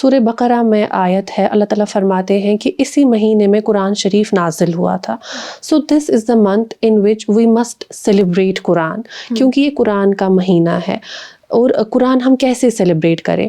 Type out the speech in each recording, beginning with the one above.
سورہ بقرہ میں آیت ہے، اللہ تعالیٰ فرماتے ہیں کہ اسی مہینے میں قرآن شریف نازل ہوا تھا. So this is the month in which we must celebrate Quran, کیونکہ یہ قرآن کا مہینہ ہے. اور قرآن ہم کیسے سیلیبریٹ کریں؟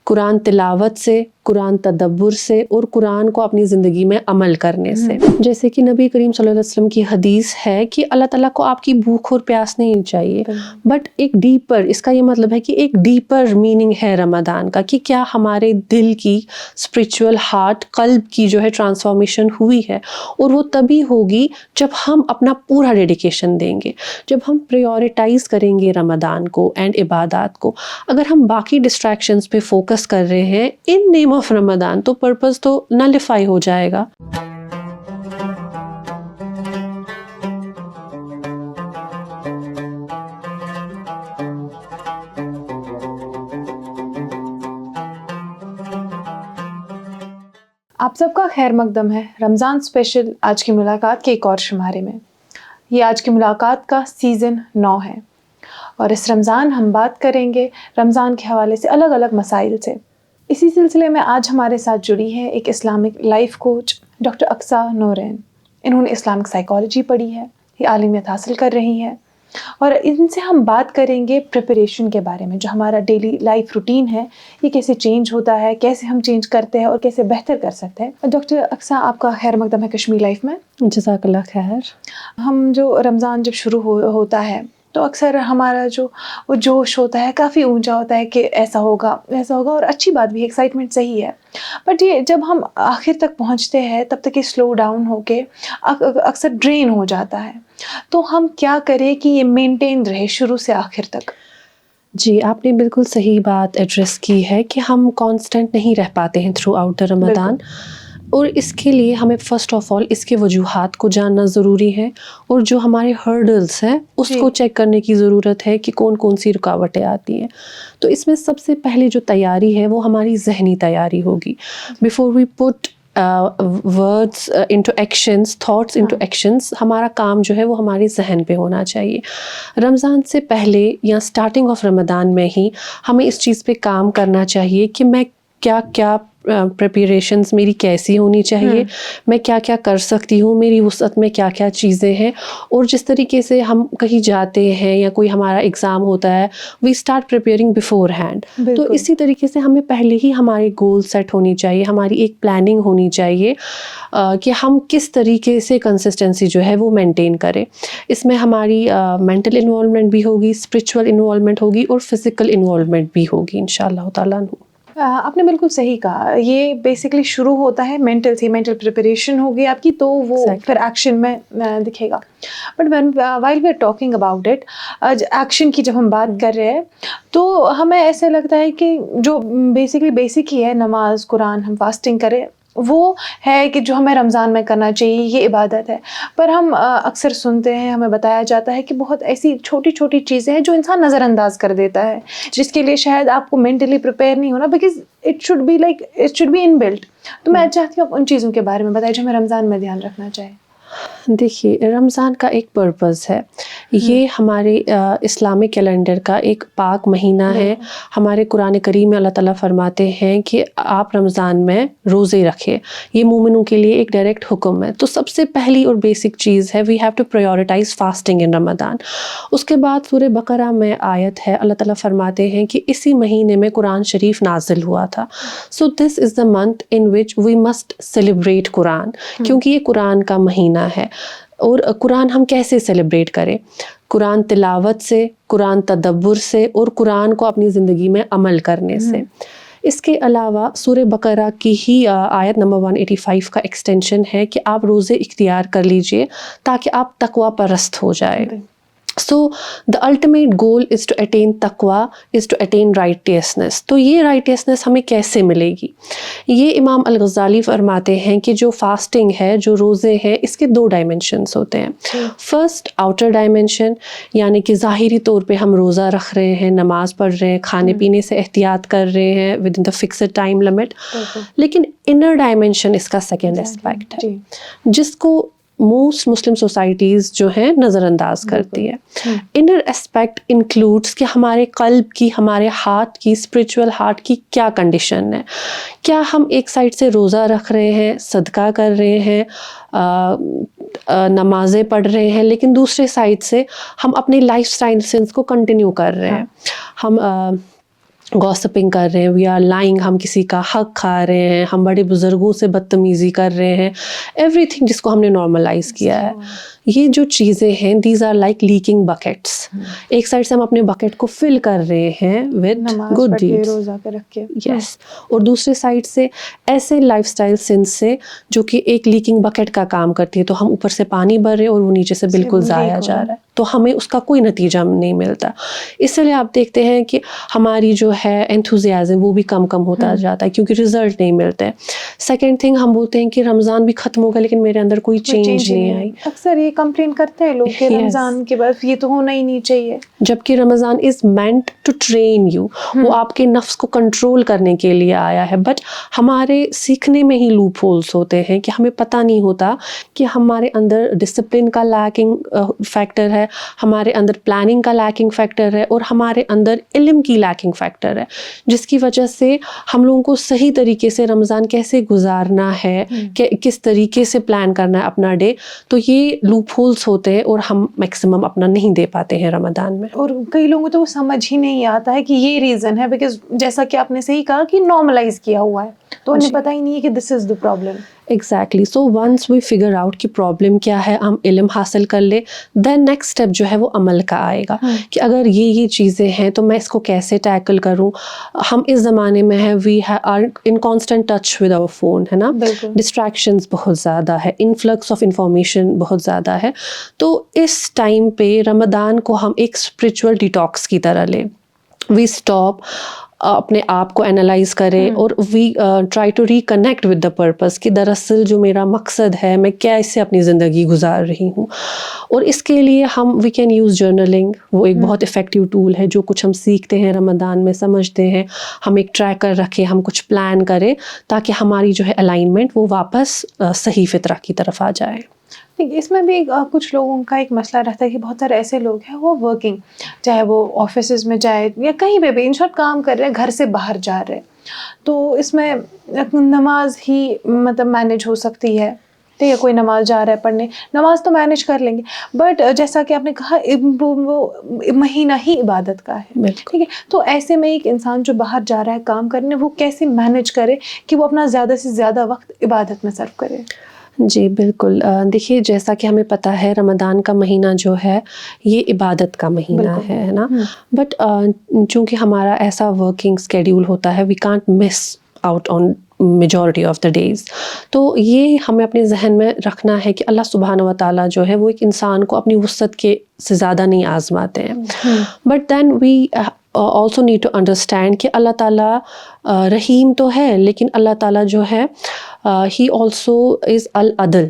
قرآن تلاوت سے، قرآن تدبر سے، اور قرآن کو اپنی زندگی میں عمل کرنے سے. جیسے کہ نبی کریم صلی اللہ علیہ وسلم کی حدیث ہے کہ اللہ تعالیٰ کو آپ کی بھوک اور پیاس نہیں چاہیے، بٹ ایک ڈیپر، اس کا یہ مطلب ہے کہ ایک ڈیپر میننگ ہے رمضان کا، کہ کیا ہمارے دل کی اسپریچول ہارٹ، قلب کی جو ہے ٹرانسفارمیشن ہوئی ہے. اور وہ تبھی ہوگی جب ہم اپنا پورا ڈیڈیکیشن دیں گے، جب ہم پریورٹائز کریں گے رمضان کو اینڈ عبادات کو. اگر ہم باقی ڈسٹریکشنز پہ فوکس کر رہے ہیں ان نیم آف رمضان، تو پرپز تو نلیفائی ہو جائے گا. آپ سب کا خیر مقدم ہے رمضان اسپیشل آج کی ملاقات کے ایک اور شمارے میں. یہ آج کی ملاقات کا سیزن 9 ہے، اور اس رمضان ہم بات کریں گے رمضان کے حوالے سے الگ الگ مسائل سے. اسی سلسلے میں آج ہمارے ساتھ جڑی ہے ایک Islamic life coach doctor Aqsa Noreen. انہوں نے اسلامک سائیکالوجی پڑھی ہے، یہ عالمیت حاصل کر رہی ہے، اور ان سے ہم بات کریں گے پریپریشن کے بارے میں. جو ہمارا ڈیلی لائف روٹین ہے یہ کیسے چینج ہوتا ہے، کیسے ہم چینج کرتے ہیں اور کیسے بہتر کر سکتے ہیں. ڈاکٹر اقصیٰ، آپ کا خیر مقدم ہے کشمیر لائف میں. جزاک اللہ خیر. ہم جو رمضان جب شروع ہوتا ہے تو اکثر ہمارا جو وہ جوش ہوتا ہے کافی اونچا ہوتا ہے کہ ایسا ہوگا ویسا ہوگا، اور اچھی بات بھی ہے، ایکسائٹمنٹ صحیح ہے. بٹ یہ جب ہم آخر تک پہنچتے ہیں تب تک یہ سلو ڈاؤن ہو کے اکثر ڈرین ہو جاتا ہے. تو ہم کیا کریں کہ یہ مینٹین رہے شروع سے آخر تک؟ جی، آپ نے بالکل صحیح بات ایڈریس کی ہے کہ ہم کانسٹنٹ نہیں رہ پاتے ہیں تھرو آؤٹ دا رمضان. اور اس کے لیے ہمیں فرسٹ آف آل اس کے وجوہات کو جاننا ضروری ہے، اور جو ہمارے ہرڈلس ہیں اس کو چیک کرنے کی ضرورت ہے کہ کون کون سی رکاوٹیں آتی ہیں. تو اس میں سب سے پہلے جو تیاری ہے وہ ہماری ذہنی تیاری ہوگی. Before we put words into actions, thoughts into actions, ہمارا کام جو ہے وہ ہمارے ذہن پہ ہونا چاہیے. رمضان سے پہلے یا اسٹارٹنگ آف رمضان میں ہی ہمیں اس چیز پہ کام کرنا چاہیے کہ میں کیا پریپریشنز میری کیسی ہونی چاہیے، میں کیا کر سکتی ہوں، میری وسعت میں کیا چیزیں ہیں. اور جس طریقے سے ہم کہیں جاتے ہیں یا کوئی ہمارا ایگزام ہوتا ہے، we start preparing beforehand. تو اسی طریقے سے ہمیں پہلے ہی ہماری گول سیٹ ہونی چاہیے، ہماری ایک پلاننگ ہونی چاہیے کہ ہم کس طریقے سے کنسسٹنسی جو ہے وہ مینٹین کریں. اس میں ہماری مینٹل انوالومنٹ بھی ہوگی، اسپریچول انوالومنٹ ہوگی، اور فزیکل انوالومنٹ بھی ہوگی انشاءاللہ تعالیٰ. آپ نے بالکل صحیح کہا. یہ بیسکلی شروع ہوتا ہے مینٹل سے، مینٹل پریپریشن ہوگی آپ کی، تو وہ پھر ایکشن میں دکھے گا. But while we are talking about it, action کی جب ہم بات کر رہے ہیں تو ہمیں ایسے لگتا ہے کہ جو بیسک ہی ہے، نماز، قرآن، ہم فاسٹنگ کریں، وہ ہے کہ جو ہمیں رمضان میں کرنا چاہیے، یہ عبادت ہے. پر ہم اکثر سنتے ہیں، ہمیں بتایا جاتا ہے کہ بہت ایسی چھوٹی چھوٹی چیزیں ہیں جو انسان نظر انداز کر دیتا ہے، جس کے لیے شاید آپ کو مینٹلی پریپیئر نہیں ہونا، because it should be in built. تو میں چاہتی ہوں آپ ان چیزوں کے بارے میں بتائیں جو ہمیں رمضان میں دھیان رکھنا چاہیے. دیکھیے، رمضان کا ایک پرپز ہے، یہ ہمارے اسلامک کیلنڈر کا ایک پاک مہینہ ہے. ہمارے قرآن کریم میں اللہ تعالیٰ فرماتے ہیں کہ آپ رمضان میں روزے رکھیں، یہ مومنوں کے لیے ایک ڈائریکٹ حکم ہے. تو سب سے پہلی اور بیسک چیز ہے، we have to prioritize fasting in Ramadan. اس کے بعد سورہ بقرہ میں آیت ہے، اللہ تعالیٰ فرماتے ہیں کہ اسی مہینے میں قرآن شریف نازل ہوا تھا. So this is the month in which we must celebrate Quran, کیونکہ یہ قرآن کا مہینہ ہے. اور قرآن ہم کیسے سیلیبریٹ کریں؟ قرآن تلاوت سے، قرآن تدبر سے، اور قرآن کو اپنی زندگی میں عمل کرنے سے. اس کے علاوہ سورہ بقرہ کی ہی آیت نمبر 185 کا ایکسٹینشن ہے کہ آپ روزے اختیار کر لیجئے تاکہ آپ تقوی پرست ہو جائے. So the ultimate goal is to attain taqwa, is to attain righteousness. تو یہ righteousness ہمیں کیسے ملے گی؟ یہ امام الغزالی فرماتے ہیں کہ جو فاسٹنگ ہے، جو روزے ہیں، اس کے 2 ڈائمنشنز ہوتے ہیں. فرسٹ آؤٹر ڈائمنشن، یعنی کہ ظاہری طور پہ ہم روزہ رکھ رہے ہیں، نماز پڑھ رہے ہیں، کھانے پینے سے احتیاط کر رہے ہیں with in the fixed time limit. لیکن انر ڈائمنشن اس کا سیکنڈ اسپیکٹ ہے، جس کو موسٹ مسلم سوسائٹیز جو ہیں نظر انداز کرتی ہے. انر اسپیکٹ انکلوڈس کہ ہمارے قلب کی, ہمارے ہارٹ کی, اسپریچول ہارٹ کی کیا کنڈیشن ہے. کیا ہم ایک سائڈ سے روزہ رکھ رہے ہیں, صدقہ کر رہے ہیں, نمازیں پڑھ رہے ہیں, لیکن دوسرے سائڈ سے ہم اپنی لائف اسٹائل سینس کو کنٹینیو کر رہے ہیں. ہم گوسپنگ کر رہے ہیں, وی آر لائنگ, ہم کسی کا حق کھا رہے ہیں, ہم بڑے بزرگوں سے بدتمیزی کر رہے ہیں, ایوری تھنگ جس کو ہم نے نارملائز کیا ہے. یہ جو چیزیں ہیں دیز آر لائک لیکنگ بکیٹس. ایک سائڈ سے ہم اپنے بکیٹ کو فل کر رہے ہیں ود گڈ ڈیڈس, روزہ کر رکھ کے, یس, اور دوسرے سائڈ سے ایسے لائف اسٹائل سینس سے جو کہ ایک لیکنگ بکیٹ کا کام کرتی ہے. تو ہم اوپر سے پانی بھر رہے ہیں اور وہ نیچے سے بالکل ضائع جا رہا ہے, تو ہمیں اس کا کوئی نتیجہ نہیں ملتا. اس لیے آپ دیکھتے ہیں کہ ہماری جو ہے انتھوزیازم وہ بھی کم ہوتا جاتا ہے کیونکہ رزلٹ نہیں ملتے. سیکنڈ تھنگ, ہم بولتے ہیں کہ رمضان بھی ختم ہوگا لیکن میرے اندر کوئی چینج نہیں آئی. اکثر یہ کمپلین کرتے ہیں لوگ کہ رمضان کے بعد یہ تو ہونا ہی نہیں چاہیے, جبکہ Ramadan is meant to train you, وہ آپ کے نفس کو کنٹرول کرنے کے لیے آیا ہے. بٹ ہمارے سیکھنے میں ہی لوپ ہولس ہوتے ہیں کہ ہمیں پتہ نہیں ہوتا کہ ہمارے اندر ڈسپلن کا لیکنگ فیکٹر ہے, ہمارے اندر پلاننگ کا لیکنگ فیکٹر ہے, اور ہمارے اندر علم کی لیکنگ فیکٹر ہے, جس کی وجہ سے ہم لوگوں کو صحیح طریقے سے رمضان کیسے گزارنا ہے, کہ کس طریقے سے پلان کرنا ہے اپنا ڈے. تو یہ لوپ ہولس ہوتے ہیں اور ہم میکسیمم اپنا نہیں دے پاتے ہیں رمضان میں. اور کئی لوگوں کو تو وہ سمجھ ہی نہیں آتا ہے کہ یہ ریزن ہے, بیکاز جیسا کہ آپ نے صحیح کہا کہ نارملائز کیا ہوا ہے, تو انہیں پتہ ہی نہیں ہے کہ this is the problem. Exactly. So once we figure out کہ پرابلم کیا ہے, ہم علم حاصل کر لیں, دین نیکسٹ اسٹیپ جو ہے وہ عمل کا آئے گا کہ اگر یہ چیزیں ہیں تو میں اس کو کیسے ٹیکل کروں. ہم اس زمانے میں ہیں, we are in constant touch with our phone, ہے نا, ڈسٹریکشنز بہت زیادہ ہے, انفلکس آف انفارمیشن بہت زیادہ ہے. تو اس ٹائم پہ رمضان کو ہم ایک اسپریچول ڈیٹاکس کی طرح لیں. وی اسٹاپ, اپنے آپ کو انالائز کریں, اور we try to reconnect with the purpose کہ دراصل جو میرا مقصد ہے, میں کیسے اپنی زندگی گزار رہی ہوں. اور اس کے لیے ہم وی کین یوز جرنلنگ, وہ ایک بہت افیکٹیو ٹول ہے. جو کچھ ہم سیکھتے ہیں رمضان میں, سمجھتے ہیں, ہم ایک ٹریکر رکھیں, ہم کچھ پلان کریں تاکہ ہماری جو ہے الائنمنٹ وہ واپس صحیح فطرہ کی طرف آ جائے. اس میں بھی کچھ لوگوں کا ایک مسئلہ رہتا ہے کہ بہت سارے ایسے لوگ ہیں وہ ورکنگ, چاہے وہ آفیسز میں جائے یا کہیں پہ بھی, ان شارٹ کام کر رہے ہیں, گھر سے باہر جا رہے ہیں, تو اس میں نماز ہی مطلب مینیج ہو سکتی ہے. یا کوئی نماز جا رہا ہے پڑھنے, نماز تو مینیج کر لیں گے, بٹ جیسا کہ آپ نے کہا وہ مہینہ ہی عبادت کا ہے, ٹھیک ہے. تو ایسے میں ایک انسان جو باہر جا رہا ہے کام کرنے, وہ کیسے مینیج کرے کہ وہ اپنا زیادہ سے زیادہ وقت عبادت میں صرف کرے. جی بالکل. دیکھیے جیسا کہ ہمیں پتہ ہے رمضان کا مہینہ جو ہے یہ عبادت کا مہینہ ہے نا, بٹ چونکہ ہمارا ایسا ورکنگ اسکیڈیول ہوتا ہے, we can't miss out on majority of the days. تو یہ ہمیں اپنے ذہن میں رکھنا ہے کہ اللہ سبحانہ و تعالیٰ جو ہے وہ ایک انسان کو اپنی وسعت کے سے زیادہ نہیں آزماتے ہیں. But then we also need to understand کہ اللہ تعالیٰ رحیم تو ہے, لیکن اللہ تعالیٰ جو ہے ہی آلسو از العدل,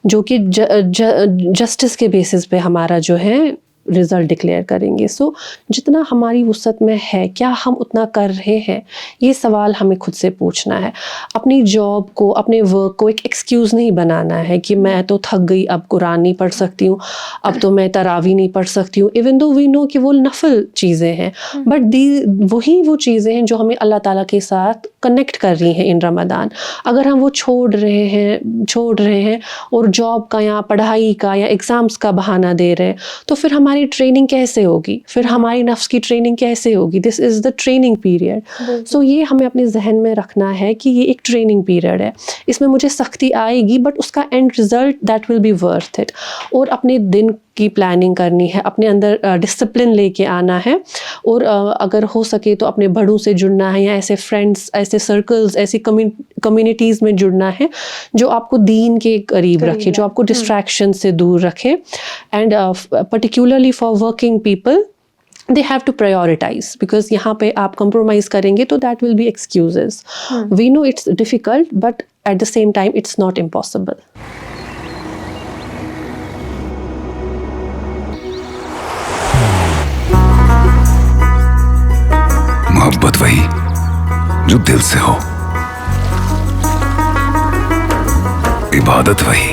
جو کہ جسٹس کے بیسس پہ ہمارا جو ہے رزلٹ ڈکلیئر کریں گے. سو جتنا ہماری وسعت میں ہے کیا ہم اتنا کر رہے ہیں, یہ سوال ہمیں خود سے پوچھنا ہے. اپنی جاب کو, اپنے ورک کو ایک ایکسکیوز نہیں بنانا ہے کہ میں تو تھک گئی, اب قرآن نہیں پڑھ سکتی ہوں, اب تو میں تراویح نہیں پڑھ سکتی ہوں, ایون دو وی نو کہ وہ نفل چیزیں ہیں, بٹ وہی وہ چیزیں ہیں جو ہمیں اللہ تعالیٰ کے ساتھ کنیکٹ کر رہی ہیں ان رمضان. اگر ہم وہ چھوڑ رہے ہیں اور جاب کا یا پڑھائی کا یا ایگزامس کا بہانہ دے رہے ہیں, تو پھر ہماری ٹریننگ کیسے ہوگی, پھر ہماری نفس کی ٹریننگ کیسے ہوگی. دس از دا ٹریننگ پیریڈ. سو یہ ہمیں اپنے ذہن میں رکھنا ہے کہ یہ ایک ٹریننگ پیریڈ ہے, اس میں مجھے سختی آئے گی بٹ اس کا end result that will be worth it. اور اپنے دن کی پلاننگ کرنی ہے, اپنے اندر ڈسپلن لے کے آنا ہے, اور اگر ہو سکے تو اپنے بڑوں سے جڑنا ہے, یا ایسے فرینڈس, ایسے سرکلز, ایسی کمیونٹیز میں جڑنا ہے جو آپ کو دین کے قریب رکھے, جو آپ کو ڈسٹریکشن سے دور رکھے. And particularly for working people they have to prioritize, because یہاں پہ آپ کمپرومائز کریں گے تو that will be excuses. We know it's difficult, but at the same time it's not impossible. محبت وہی جو دل سے ہو, عبادت وہی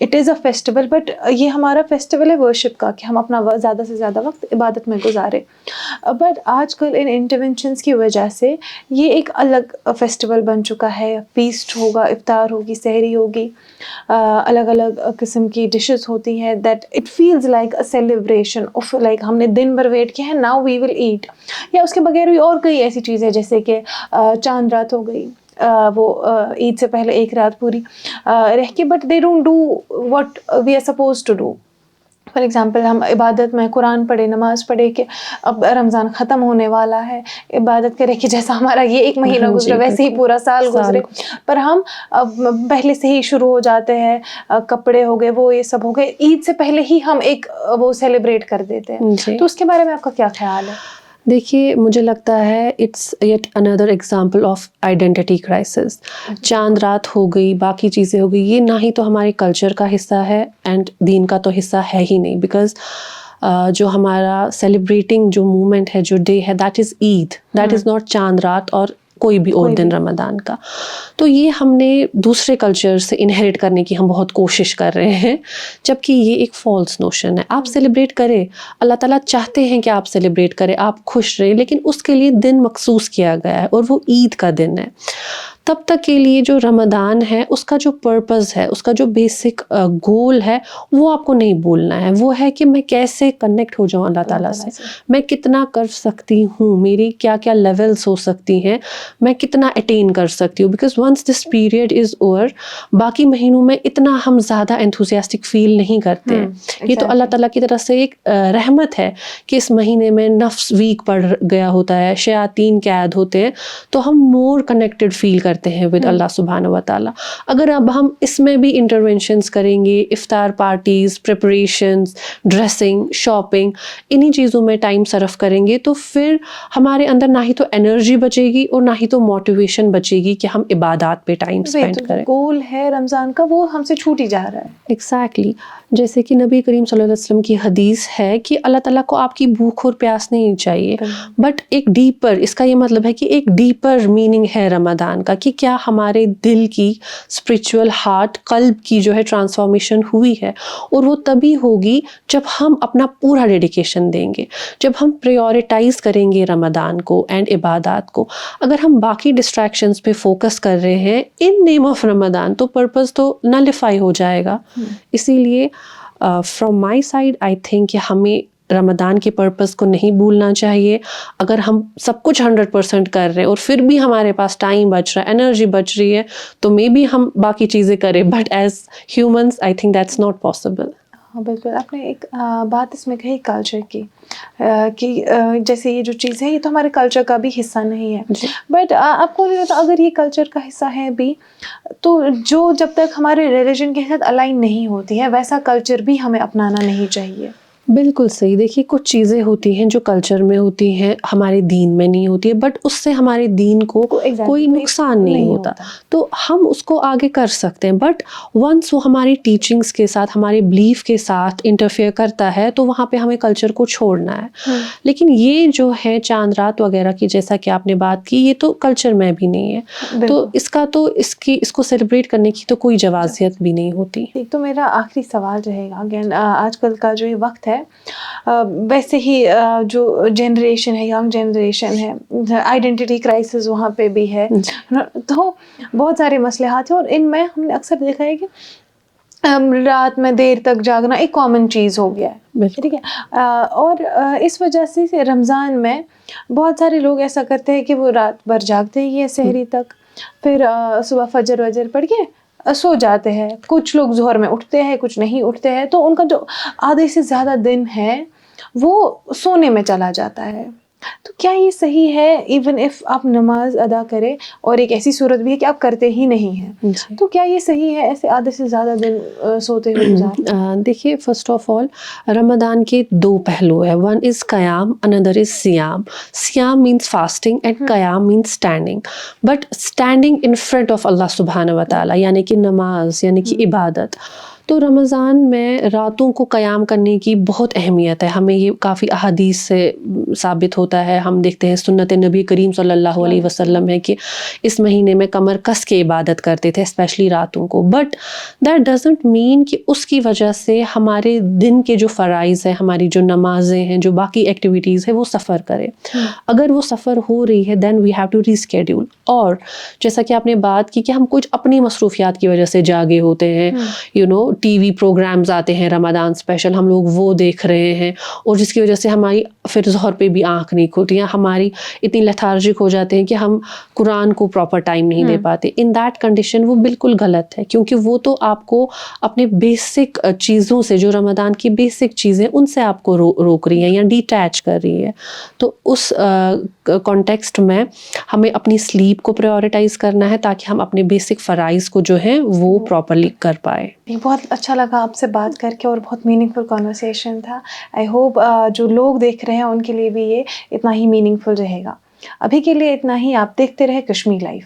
it is a festival, but یہ ہمارا فیسٹیول ہے ورشپ کا کہ ہم اپنا زیادہ سے زیادہ وقت عبادت میں گزارے. بٹ آج کل ان انٹرونشنس کی وجہ سے یہ ایک الگ فیسٹیول بن چکا ہے. فیسٹ ہوگا, افطار ہوگی, سحری ہوگی, الگ الگ قسم کی ڈشز ہوتی ہیں, that it feels like a celebration of like ہم نے دن بھر ویٹ کیا ہے, ناؤ وی ول ایٹ. یا اس کے بغیر بھی اور کئی ایسی چیزیں جیسے کہ چاند رات ہو گئی, وہ عید سے پہلے ایک رات پوری رہ کے, but they don't do what we are suppose to do. For example ہم عبادت میں قرآن پڑھے, نماز پڑھے کہ اب رمضان ختم ہونے والا ہے, عبادت کرے کہ جیسا ہمارا یہ ایک مہینہ گزرا ویسے ہی پورا سال گزرے, پر ہم پہلے سے ہی شروع ہو جاتے ہیں, کپڑے ہو گئے, وہ یہ سب ہو گئے, عید سے پہلے ہی ہم ایک وہ سیلیبریٹ کر دیتے ہیں. تو اس کے بارے میں آپ کا کیا خیال ہے؟ دیکھیے مجھے لگتا ہے it's yet another example of identity crisis. چاند رات ہو گئی, باقی چیزیں ہو گئی, یہ نہ ہی تو ہمارے کلچر کا حصہ ہے اینڈ دین کا تو حصہ ہے ہی نہیں, بیکاز جو ہمارا سیلیبریٹنگ جو مومنٹ ہے, جو ڈے ہے, that is Eid, that is not چاند رات اور کوئی بھی اور دن رمضان کا. تو یہ ہم نے دوسرے کلچر سے انہیریٹ کرنے کی ہم بہت کوشش کر رہے ہیں, جبکہ یہ ایک فالس نوشن ہے. آپ سیلیبریٹ کریں, اللہ تعالیٰ چاہتے ہیں کہ آپ سیلیبریٹ کریں, آپ خوش رہیں, لیکن اس کے لیے دن مخصوص کیا گیا ہے اور وہ عید کا دن ہے. تب تک کے لیے جو رمضان ہے اس کا جو پرپز ہے, اس کا جو بیسک گول ہے, وہ آپ کو نہیں بولنا ہے. وہ ہے کہ میں کیسے کنیکٹ ہو جاؤں اللہ تعالیٰ سے, میں کتنا کر سکتی ہوں, میری کیا کیا لیولس ہو سکتی ہیں, میں کتنا اٹین کر سکتی ہوں. Because once this period is over, باقی مہینوں میں اتنا ہم زیادہ انتھوسیاسٹک فیل نہیں کرتے ہیں. یہ تو اللہ تعالیٰ کی طرف سے ایک رحمت ہے کہ اس مہینے میں نفس ویک پڑ گیا ہوتا ہے, شیاطین قید ہوتے ہیں, تو ہم مور کنیکٹڈ فیل کرتے ہیں ود اللہ سبحانہ و تعالیٰ. اگر اب ہم اس میں بھی انٹرونشنس کریں گے, افطار پارٹیز, پریپریشنز, ڈریسنگ, شاپنگ, انہی چیزوں میں ٹائم صرف کریں گے, تو پھر ہمارے اندر نہ ہی تو انرجی بچے گی اور نہ ہی تو موٹیویشن بچے گی کہ ہم عبادات پہ ٹائم اسپینڈ کریں. گول ہے رمضان کا, وہ ہم سے چھوٹ ہی جا رہا ہے. ایگزیکٹلی, جیسے کہ نبی کریم صلی اللہ علیہ وسلم کی حدیث ہے کہ اللہ تعالیٰ کو آپ کی بھوک اور پیاس نہیں چاہیے, بٹ ایک ڈیپر, اس کا یہ مطلب ہے کہ ایک ڈیپر میننگ ہے رمضان کا, کہ کیا ہمارے دل کی اسپرچول ہارٹ, قلب کی جو ہے ٹرانسفارمیشن ہوئی ہے. اور وہ تبھی ہوگی جب ہم اپنا پورا ڈیڈیکیشن دیں گے, جب ہم پریورٹائز کریں گے رمضان کو اینڈ عبادات کو. اگر ہم باقی ڈسٹریکشنز پہ فوکس کر رہے ہیں ان نیم آف رمضان, تو پرپز تو نلیفائی ہو جائے گا. اسی لیے from my side I think کہ ہمیں رمضان کے پرپز کو نہیں بھولنا چاہیے. اگر ہم سب کچھ 100% کر رہے ہیں اور پھر بھی ہمارے پاس ٹائم بچ رہا ہے, انرجی بچ رہی ہے, تو مے بی ہم باقی چیزیں کریں, but as humans I think that's not possible. ہاں بالکل, آپ نے ایک بات اس میں کہی کلچر کی, کہ جیسے یہ جو چیز ہے یہ تو ہمارے کلچر کا بھی حصہ نہیں ہے, بٹ آپ کو نہیں لگتا اگر یہ کلچر کا حصہ ہے بھی, تو جو جب تک ہمارے ریلیجن کے ساتھ الائن نہیں ہوتی ہے ویسا کلچر بھی ہمیں اپنانا نہیں چاہیے. بالکل صحیح. دیکھیے کچھ چیزیں ہوتی ہیں جو کلچر میں ہوتی ہیں, ہمارے دین میں نہیں ہوتی ہے, بٹ اس سے ہمارے دین کو کوئی نقصان نہیں ہوتا, تو ہم اس کو آگے کر سکتے ہیں. بٹ ونس وہ ہماری ٹیچنگس کے ساتھ, ہمارے بلیف کے ساتھ انٹرفیئر کرتا ہے, تو وہاں پہ ہمیں کلچر کو چھوڑنا ہے. لیکن یہ جو ہے چاند رات وغیرہ کی, جیسا کہ آپ نے بات کی, یہ تو کلچر میں بھی نہیں ہے, تو اس کا تو اس کو سیلیبریٹ کرنے کی تو کوئی جوازیت بھی نہیں ہوتی. تو میرا آخری سوال رہے گا, اگین آج کل کا جو یہ وقت ہے, ویسے ہی جو جنریشن ہے, ینگ جنریشن ہے, آئیڈینٹی کرائسس وہاں پہ بھی ہے, تو بہت سارے مسئلات ہیں, اور ان میں ہم نے اکثر دیکھا ہے کہ رات میں دیر تک جاگنا ایک کامن چیز ہو گیا ہے, ٹھیک ہے. اور اس وجہ سے رمضان میں بہت سارے لوگ ایسا کرتے ہیں کہ وہ رات بھر جاگتے ہی ہیں سحری تک, پھر صبح فجر وجر پڑھ کے سو جاتے ہیں. کچھ لوگ ظہر میں اٹھتے ہیں, کچھ نہیں اٹھتے ہیں, تو ان کا جو آدھے سے زیادہ دن ہے وہ سونے میں چلا جاتا ہے. تو کیا یہ صحیح ہے ایون اف آپ نماز ادا کریں, اور ایک ایسی صورت بھی ہے کہ آپ کرتے ہی نہیں ہیں, تو کیا یہ صحیح ہے ایسے آدھے سے زیادہ دن سوتے ہوئے گزارنا؟ دیکھیے فرسٹ آف آل رمضان کے دو پہلو ہے, ون از قیام, اندر از سیام. سیام مینس فاسٹنگ اینڈ قیام means standing, but standing in front of اللہ سبحانہ و تعالیٰ, یعنی کہ نماز, یعنی کہ عبادت. تو رمضان میں راتوں کو قیام کرنے کی بہت اہمیت ہے. ہمیں یہ کافی احادیث سے ثابت ہوتا ہے. ہم دیکھتے ہیں سنت نبی کریم صلی اللہ علیہ وسلم ہے کہ اس مہینے میں کمر کس کے عبادت کرتے تھے اسپیشلی راتوں کو. بٹ دیٹ ڈزنٹ مین کہ اس کی وجہ سے ہمارے دن کے جو فرائض ہیں, ہماری جو نمازیں ہیں, جو باقی ایکٹیویٹیز ہیں وہ سفر کرے. اگر وہ سفر ہو رہی ہے دین وی ہیو ٹو ریسکیڈول. اور جیسا کہ آپ نے بات کی کہ ہم کچھ اپنی مصروفیات کی وجہ سے جاگے ہوتے ہیں, ٹی وی پروگرامز آتے ہیں رمضان اسپیشل, ہم لوگ وہ دیکھ رہے ہیں, اور جس کی وجہ سے ہماری پھر ظہر پہ بھی آنکھ نہیں کھلتی, یا ہماری اتنی لیتھارجک ہو جاتے ہیں کہ ہم قرآن کو پراپر ٹائم نہیں دے پاتے. ان دیٹ کنڈیشن وہ بالکل غلط ہے, کیونکہ وہ تو آپ کو اپنے بیسک چیزوں سے, جو رمضان کی بیسک چیزیں ان سے آپ کو روک رہی ہیں یا ڈیٹیچ کر رہی ہے. تو اس کانٹیکسٹ میں ہمیں اپنی سلیپ کو پریورٹائز کرنا ہے تاکہ ہم اپنے بیسک فرائض کو جو ہیں وہ پراپرلی کر پائے. بہت اچھا لگا آپ سے بات کر کے, اور بہت میننگ فل کانورسیشن تھا. آئی ہوپ جو لوگ دیکھ رہے ہیں ان کے لیے بھی یہ اتنا ہی میننگ فل رہے گا. ابھی کے لیے اتنا ہی. آپ دیکھتے رہے کشمیر لائف.